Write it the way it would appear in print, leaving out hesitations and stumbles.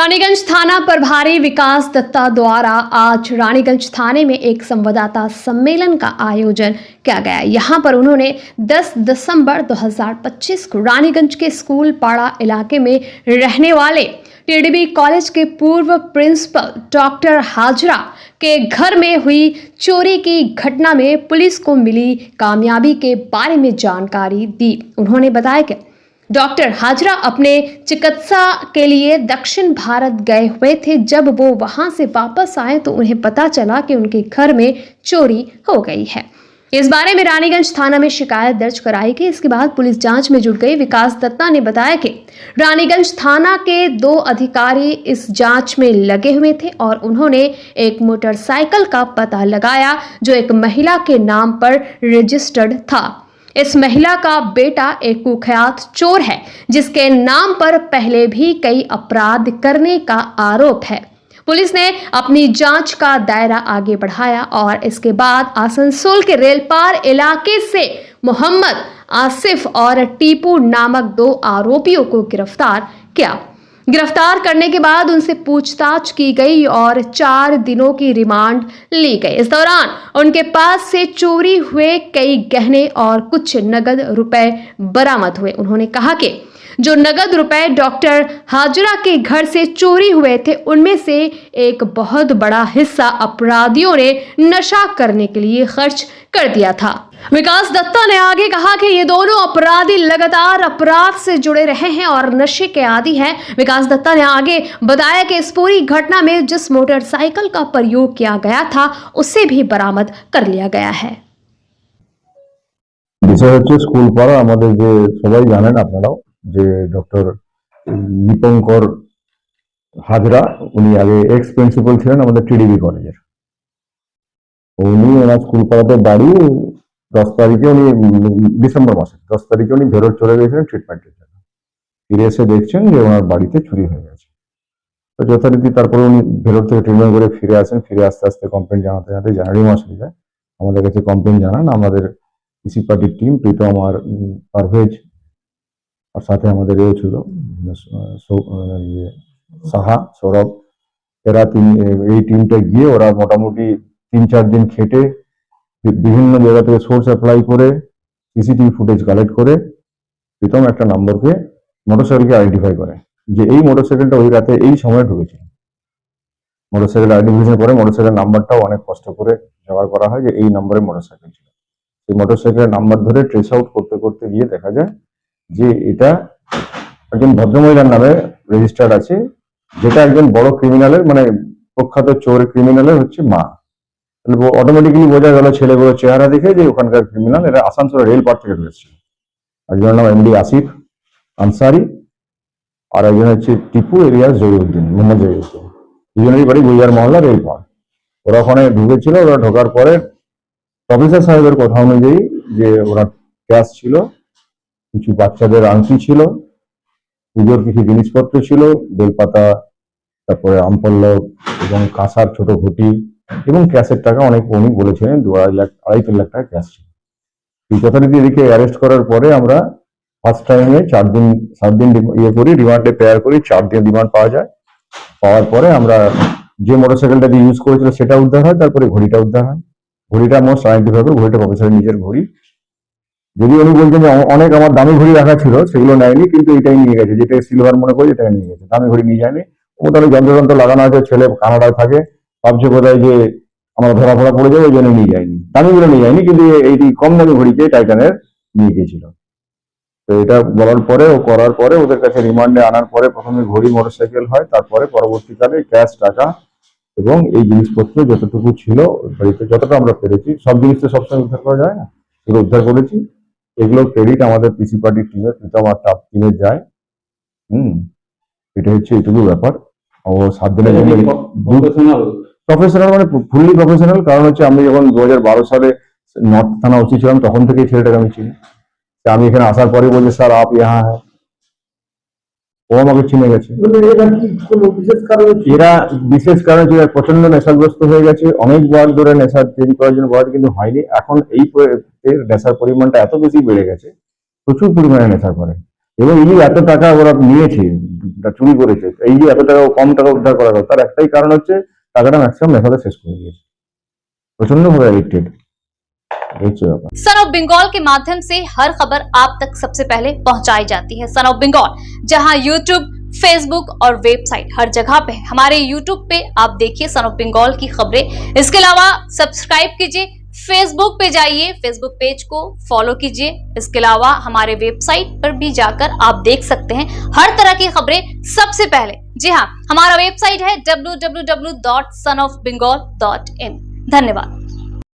रानीगंज थाना प्रभारी विकास दत्ता द्वारा आज रानीगंज थाने में एक संवाददाता सम्मेलन का आयोजन किया गया। यहां पर उन्होंने 10 दिसंबर 2025 को रानीगंज के स्कूल पाड़ा इलाके में रहने वाले टीडीबी कॉलेज के पूर्व प्रिंसिपल डॉक्टर हाजरा के घर में हुई चोरी की घटना में पुलिस को मिली कामयाबी के बारे में जानकारी दी। उन्होंने बताया कि डॉक्टर हाजरा अपने चिकित्सा के लिए दक्षिण भारत गए हुए थे। जब वो वहां से वापस आए तो उन्हें पता चला कि उनके घर में चोरी हो गई है। इस बारे में रानीगंज थाना में शिकायत दर्ज कराई गई। इसके बाद पुलिस जांच में जुट गई। विकास दत्ता ने बताया कि रानीगंज थाना के 2 अधिकारी इस जांच में लगे हुए थे और उन्होंने एक मोटरसाइकिल का पता लगाया जो एक महिला के नाम पर रजिस्टर्ड था। इस महिला का बेटा एक कुख्यात चोर है जिसके नाम पर पहले भी कई अपराध करने का आरोप है। पुलिस ने अपनी जांच का दायरा आगे बढ़ाया और इसके बाद आसनसोल के रेलपार इलाके से मोहम्मद आसिफ और टीपू नामक 2 आरोपियों को गिरफ्तार किया। गिरफ्तार करने के बाद उनसे पूछताछ की गई और 4 दिनों की रिमांड ली गई। इस दौरान उनके पास से चोरी हुए कई गहने और कुछ नगद रुपए बरामद हुए। उन्होंने कहा कि जो नगद रुपए डॉक्टर हाजरा के घर से चोरी हुए थे उनमें से एक बहुत बड़ा हिस्सा अपराधियों ने नशा करने के लिए खर्च कर दिया था। विकास दत्ता ने आगे कहा कि ये दोनों अपराधी लगातार अपराध से जुड़े रहे हैं और नशे के आदी हैं। विकास दत्ता ने आगे बताया कि इस पूरी घटना में जिस मोटरसाइकिल का प्रयोग किया गया था उसे भी बरामद कर लिया गया है। स्कूल पर আমাদের যে সবাই জানেন আপনারাও যে ডক্টর দীপঙ্কর হাজরা উনি আগে এক্স প্রিন্সিপাল ছিলেন আমাদের টিডিবি কলেজের। উনি ওনার স্কুল পাড়াতে বাড়ি 10 তারিখে উনি ডিসেম্বর মাসে 10 তারিখে উনি ভেরোর চলে গেছিলেন ট্রিটমেন্টের জন্য। ফিরে এসে দেখছেন যে ওনার বাড়িতে চুরি হয়ে গেছে। তো যথারীতি তারপরে উনি ভেরোর থেকে ট্রিটমেন্ট করে ফিরে আসেন। ফিরে আস্তে আস্তে কমপ্লেন জানাতে জানাতে জানুয়ারি মাস হয়ে যায়। আমাদের কাছে কমপ্লেন জানান আমাদের পিসি পার্টির টিম প্রীতম আর পারভেজ और साथ हमारे ये ছিল সাহা সৌরভ এরা এই টিমটা গিয়ে ওরা মোটামুটি 3-4 দিন খেটে বিভিন্ন জায়গা থেকে সোর্স অ্যাপ্লাই করে সিসিটিভি ফুটেজ কালেক্ট করে প্রথম একটা নাম্বারকে মোটরসাইকেলকে আইডেন্টিফাই করে যে এই মোটরসাইকেলটা ওই রাতে এই সময় ঢুকেছিল। মোটরসাইকেল আইডেন্টিফিকেশন করে মোটরসাইকেল নাম্বারটাও অনেক কষ্ট করে জোগাড় করা হয় যে এই নম্বরে মোটরসাইকেল ছিল। এই মোটরসাইকেলের নাম্বার ধরে ট্রেস আউট করতে করতে গিয়ে দেখা যায় যে এটা একজন ভদ্রমহিলার নামে রেজিস্টার্ড আছে, যেটা একজন বড় ক্রিমিনালের মানে প্রখ্যাত চোর ক্রিমিনালের হচ্ছে মা। তাহলে অটোমেটিক্যালি বোঝা গেল ছেলেগুলো চেহারা দেখে যে ওখানকার ক্রিমিনাল এরা আসানসোল রেল পার থেকে রয়েছে। একজনের নাম এমডি আসিফ আনসারি আর একজন হচ্ছে টিপু এরিয়াস জহিউদ্দিন মোহাম্মদ জহিউদ্দিন। দুজনেরই বাড়ি গুইয়ার মহল্লা রেল পার। ওরা ওখানে ঢুকেছিল। ওরা ঢোকার পরে প্রফেসর সাহেবের কথা অনুযায়ী যে ওরা ক্যাশ ছিল, কিছু বাচ্চাদের আংটি ছিল, পুজোর কিছু জিনিসপত্র ছিল, বেলপাতা, তারপরে আমপল্লব এবং কাঁসার ছোট ঘটি এবং ক্যাশের টাকা অনেক উনি বলেছিলেন 2-2.5 লাখ টাকা ক্যাশ ছিল। এই যথারীতি এদিকে অ্যারেস্ট করার পরে আমরা ফার্স্ট টাইমে 7 দিন ইয়ে করি, রিমান্ডে পেয়ার করি। 4 দিন রিমান্ড পাওয়া যায়। পাওয়ার পরে আমরা যে মোটরসাইকেলটা দিয়ে ইউজ করেছিল সেটা উদ্ধার হয়। তারপরে ঘড়িটা উদ্ধার হয়। ঘড়িটা মোস্ট আইডেন্টিফাইড, ঘড়িটা প্রফেসরের নিজের ঘড়ি। যদি উনি বলছেন যে অনেক আমার দামি ঘড়ি রাখা ছিল সেগুলো নেয়নি, কিন্তু এটাই নিয়ে গেছে, যেটা সিলভার মনে করি এটাই নিয়ে গেছে। দামি ঘড়ি নিয়ে যায়নি। মোটামুটি যন্ত্র লাগানো আছে। ছেলে কানাডায় থাকে, ভাবছে বোধহয় যে আমরা ধরা ফোড়া পড়ে যাবো, ওই জন্য নিয়ে যায়নি। দামিগুলো নিয়ে যায়নি, কিন্তু এইটি কম দামি ঘড়িকে টাইটানের নিয়ে গিয়েছিল। তো এটা বলার পরে ও করার পরে ওদের কাছে রিমান্ডে আনার পরে প্রথমে ঘড়ি মোটরসাইকেল হয়, তারপরে পরবর্তীকালে ক্যাশ টাকা এবং এই জিনিসপত্র যতটুকু ছিল বাড়িতে যতটা আমরা পেরেছি, সব জিনিস তো সবসময় উদ্ধার করা যায় না, সেগুলো উদ্ধার করেছি। এগুলো ক্রেডিট আমাদের পিসি পার্টির টিমের প্রীতম আর টাপ টিমের যায়। এটা হচ্ছে এইটুকু ব্যাপার। ও 7 দিনের জন্য প্রফেশনাল মানে ফুললি প্রফেশনাল। কারণ হচ্ছে আমি যখন 2012 সালে নর্থ থানা ওসি ছিলাম তখন থেকেই ছেলেটাকে আমি চিনি। আমি এখানে আসার পরে বলছে স্যার আপ ইহা হ্যাঁ, ও আমাকে চিনে গেছে। এরা বিশেষ কারণে প্রচন্ড নেশাগ্রস্ত হয়ে গেছে। অনেকবার ধরে নেশা চেঞ্জ করার জন্য বলা কিন্তু হয়নি। এখন এই নেশার পরিমাণটা এত বেশি বেড়ে গেছে, প্রচুর পরিমাণে নেশা করে। এবং এই যে এত টাকা ওরা নিয়েছে, চুরি করেছে, এই যে এত টাকা কম টাকা উদ্ধার করা গেল, তার একটাই কারণ হচ্ছে টাকাটা ম্যাক্সিমাম নেশাতে শেষ করে দিয়েছে, প্রচন্ড ভাবে এডিক্টেড। सन ऑफ बंगाल के माध्यम से हर खबर आप तक सबसे पहले पहुंचाई जाती है। सन ऑफ बंगाल जहां यूट्यूब, फेसबुक और वेबसाइट हर जगह पे है। हमारे यूट्यूब पे आप देखिए सन ऑफ बंगाल की खबरें। इसके अलावा सब्सक्राइब कीजिए, फेसबुक पे जाइए, फेसबुक पेज को फॉलो कीजिए। इसके अलावा हमारे वेबसाइट पर भी जाकर आप देख सकते हैं हर तरह की खबरें सबसे पहले। जी हाँ, हमारा वेबसाइट है www.sonofbengal.in। धन्यवाद।